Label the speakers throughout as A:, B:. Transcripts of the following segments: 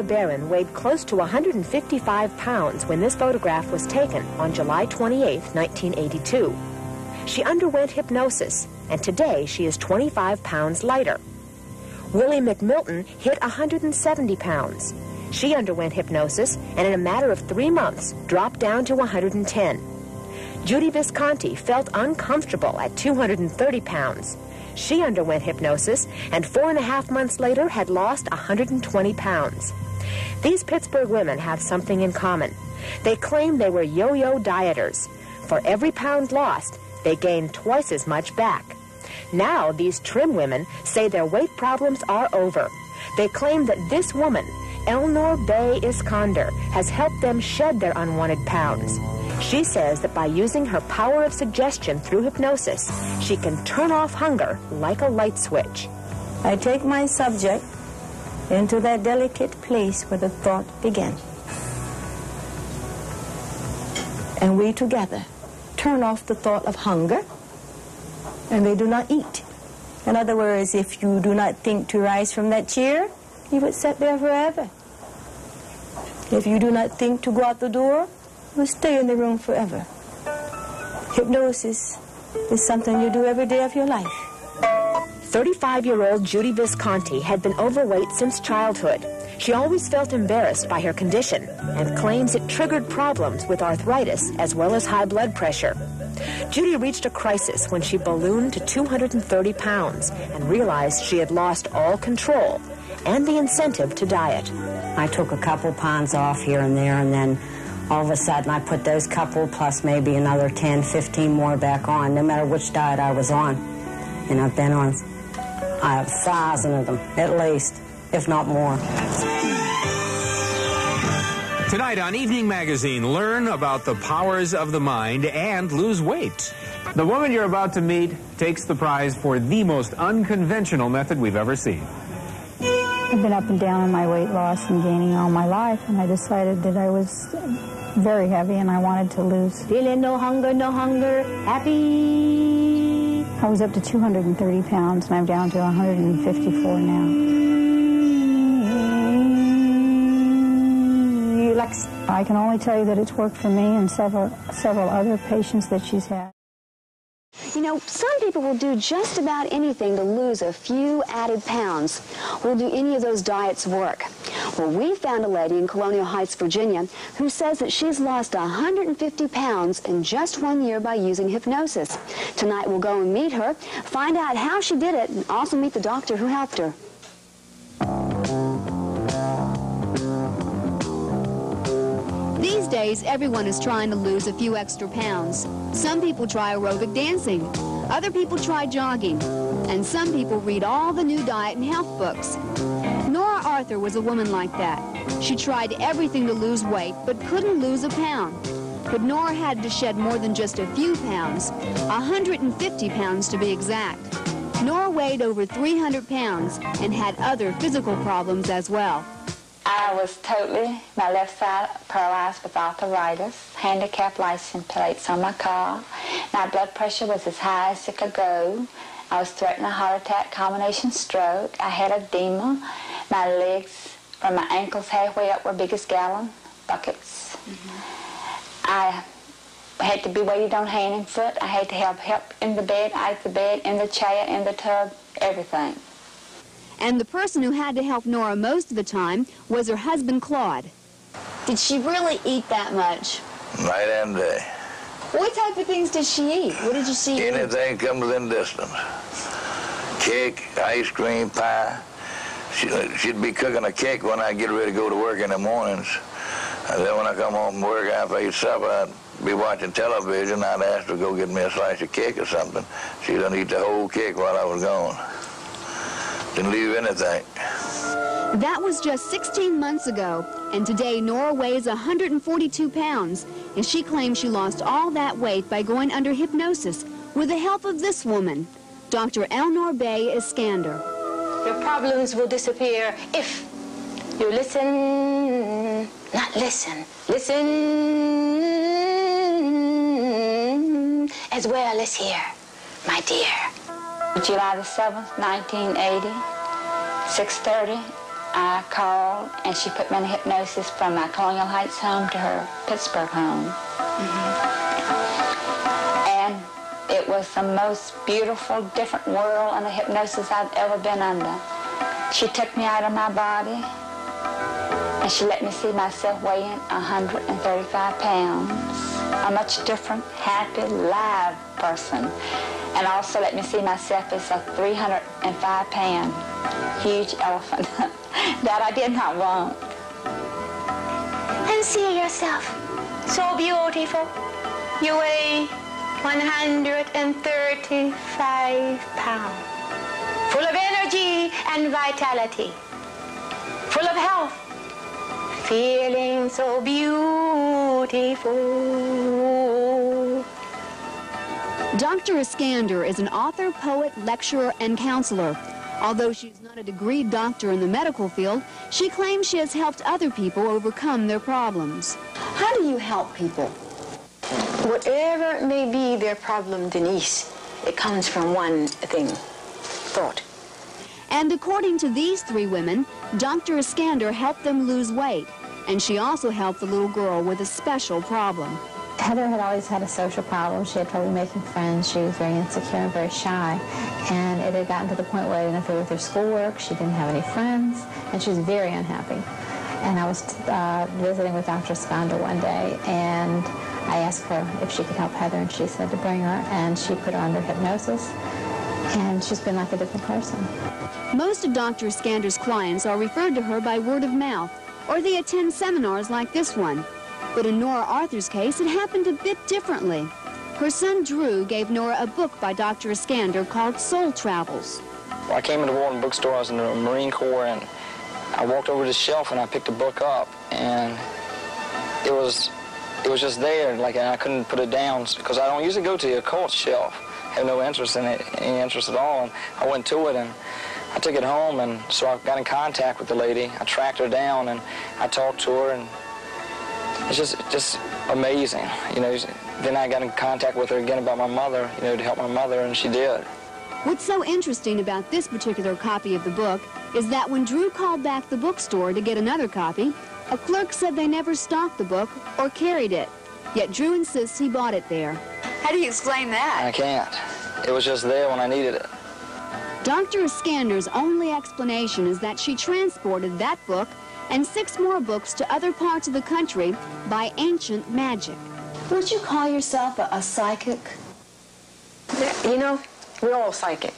A: Angela Barron weighed close to 155 pounds when this photograph was taken on July 28, 1982. She underwent hypnosis, and today she is 25 pounds lighter. Willie McMilton hit 170 pounds. She underwent hypnosis and in a matter of 3 months dropped down to 110. Judy Visconti felt uncomfortable at 230 pounds. She underwent hypnosis and 4.5 months later had lost 120 pounds. These Pittsburgh women have something in common. They claim they were yo-yo dieters. For every pound lost, they gained twice as much back. Now these trim women say their weight problems are over. They claim that this woman, Elnor Bay Iskander, has helped them shed their unwanted pounds. She says that by using her power of suggestion through hypnosis, she can turn off hunger like a light switch.
B: I take my subject into that delicate place where the thought began. And we together turn off the thought of hunger, and they do not eat. In other words, if you do not think to rise from that chair, you would sit there forever. If you do not think to go out the door, you will stay in the room forever. Hypnosis is something you do every day of your life.
A: 35-year-old Judy Visconti had been overweight since childhood. She always felt embarrassed by her condition and claims it triggered problems with arthritis as well as high blood pressure. Judy reached a crisis when she ballooned to 230 pounds and realized she had lost all control and the incentive to diet.
C: I took a couple pounds off here and there, and then all of a sudden I put those couple plus maybe another 10, 15 more back on, no matter which diet I was on. And I've been on 1,000 of them, at least, if not more.
D: Tonight on Evening Magazine, learn about the powers of the mind and lose weight. The woman you're about to meet takes the prize for the most unconventional method we've ever seen.
E: I've been up and down on my weight loss and gaining all my life, and I decided that I was very heavy and I wanted to lose.
B: Feeling no hunger, happy.
E: I was up to 230 pounds, and I'm down to 154 now. I can only tell you that it's worked for me and several other patients that she's had.
F: You know, some people will do just about anything to lose a few added pounds. Will do any of those diets work? Well, we found a lady in Colonial Heights, Virginia, who says that she's lost 150 pounds in just 1 year by using hypnosis. Tonight we'll go and meet her, find out how she did it, and also meet the doctor who helped her. These days, everyone is trying to lose a few extra pounds. Some people try aerobic dancing, other people try jogging, and some people read all the new diet and health books. Nora Arthur was a woman like that. She tried everything to lose weight, but couldn't lose a pound. But Nora had to shed more than just a few pounds, 150 pounds to be exact. Nora weighed over 300 pounds and had other physical problems as well.
G: I was totally, my left side, paralyzed with arthritis, handicap license plates on my car. My blood pressure was as high as it could go. I was threatening a heart attack, combination stroke. I had edema. My legs from my ankles halfway up were big as gallon buckets. I had to be weighted on hand and foot. I had to have help in the bed, out of the bed, in the chair, in the tub, everything.
F: And the person who had to help Nora most of the time was her husband, Claude. Did she really eat that much?
H: Night and day.
F: What type of things did she eat? What did you see?
H: Anything comes within distance. Cake, ice cream, pie. She'd be cooking a cake when I get ready to go to work in the mornings. And then when I come home from work after I eat supper, I'd be watching television. I'd ask her to go get me a slice of cake or something. She done eat the whole cake while I was gone. Didn't leave anything.
F: That was just 16 months ago, and today Nora weighs 142 pounds, and she claims she lost all that weight by going under hypnosis with the help of this woman, Dr. Elnor Bay Iskander.
B: Your problems will disappear if you listen, not listen. Listen as well as hear, my dear.
G: July the 7th, 1980, 6:30 I called, and she put me in hypnosis from my Colonial Heights home to her Pittsburgh home. And it was the most beautiful, different world and the hypnosis I've ever been under. She took me out of my body, and she let me see myself weighing 135 pounds. A much different, happy, live person. And also let me see myself as a 305-pound, huge elephant that I did not want.
B: And see yourself, so beautiful. You weigh 135 pounds, full of energy and vitality, full of health, feeling so beautiful.
F: Dr. Iskander is an author, poet, lecturer, and counselor. Although she's not a degreed doctor in the medical field, she claims she has helped other people overcome their problems.
B: How do you help people? Whatever it may be their problem, Denise, it comes from one thing, thought.
F: And according to these three women, Dr. Iskander helped them lose weight, and she also helped the little girl with a special problem.
E: Heather had always had a social problem. She had trouble making friends. She was very insecure and very shy. And it had gotten to the point where it interfered with her schoolwork. She didn't have any friends, and she was very unhappy. And I was visiting with Dr. Iskander one day, and I asked her if she could help Heather, and she said to bring her, and she put her under hypnosis, and she's been like a different person.
F: Most of Dr. Iskander's clients are referred to her by word of mouth, or they attend seminars like this one. But in Nora Arthur's case, it happened a bit differently. Her son Drew gave Nora a book by Dr. Iskander called Soul Travels.
I: Well, I came into Walden Bookstore. I was in the Marine Corps, and I walked over to the shelf and I picked a book up, and it was just there, like, and I couldn't put it down because I don't usually go to the occult shelf. I have no interest in it, any interest at all. And I went to it, and I took it home, and so I got in contact with the lady. I tracked her down, and I talked to her, and it's just amazing, you know. Then I got in contact with her again about my mother, you know, to help my mother, and she did.
F: What's so interesting about this particular copy of the book is that when Drew called back the bookstore to get another copy, a clerk said they never stocked the book or carried it. Yet Drew insists he bought it there.
J: How do you explain that?
I: I can't. It was just there when I needed it.
F: Dr. Iskander's only explanation is that she transported that book and 6 more books to other parts of the country by ancient magic.
B: Would you call yourself a psychic? You know, we're all psychic.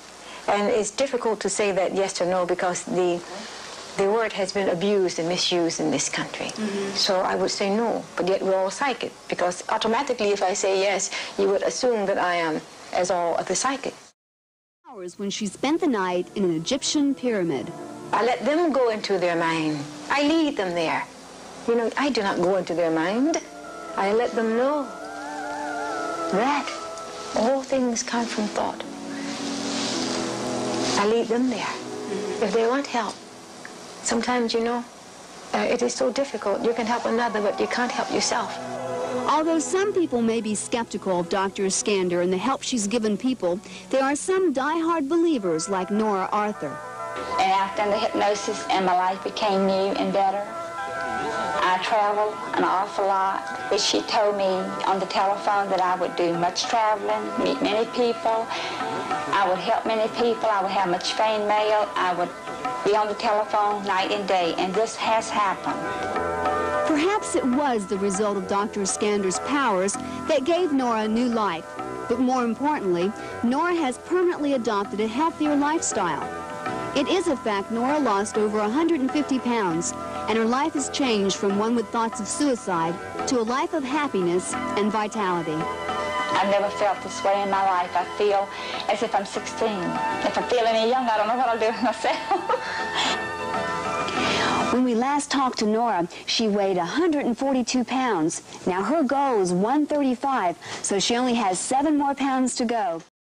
B: And it's difficult to say that yes or no because the word has been abused and misused in this country. So I would say no, but yet we're all psychic because automatically if I say yes, you would assume that I am as all other psychics.
F: Hours when she spent the night in an Egyptian pyramid.
B: I let them go into their mind. I lead them there. You know, I do not go into their mind. I let them know that all things come from thought. I lead them there. If they want help, sometimes, you know, it is so difficult. You can help another, but you can't help yourself.
F: Although some people may be skeptical of Dr. Iskander and the help she's given people, there are some die-hard believers like Nora Arthur.
G: And after the hypnosis, and my life became new and better. I traveled an awful lot, which she told me on the telephone that I would do much traveling, meet many people. I would help many people. I would have much fan mail. I would be on the telephone night and day, and this has happened.
F: Perhaps it was the result of Dr. Iskander's powers that gave Nora a new life. But more importantly, Nora has permanently adopted a healthier lifestyle. It is a fact Nora lost over 150 pounds, and her life has changed from one with thoughts of suicide to a life of happiness and vitality.
G: I've never felt this way in my life. I feel as if I'm 16. If I feel any younger, I don't know what I'll do with myself.
J: When we last talked to Nora, she weighed 142 pounds. Now her goal is 135, so she only has 7 more pounds to go.